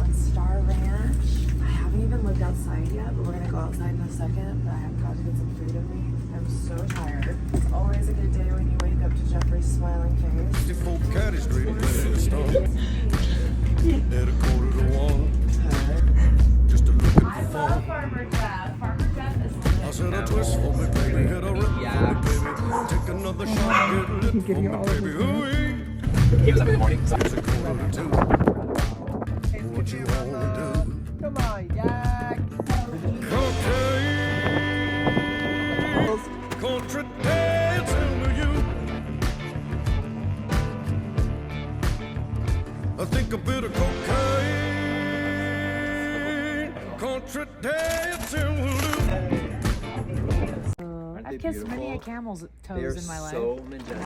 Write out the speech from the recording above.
on Star Ranch. I haven't even looked outside yet, but we're gonna go outside in a second. But I have got to get some food in me. I'm so tired. It's always a good day when you wake up to Jeffrey's smiling face. 54 Caddy Street, at a quarter to one. Just a looking I love Farmer Jeff. Farmer Jeff is I said a twist for me, baby. Hit a rip for me, baby. Take another shot, get lit for me, baby. Ooh-wee. He was up in the morning. It's a quarter to two. What you wanna do? Come on, Jack. Cocaine, country dancing with you. I think a bit of cocaine, country dancing will do. I've kissed many a camel's toes in my life. So majestic.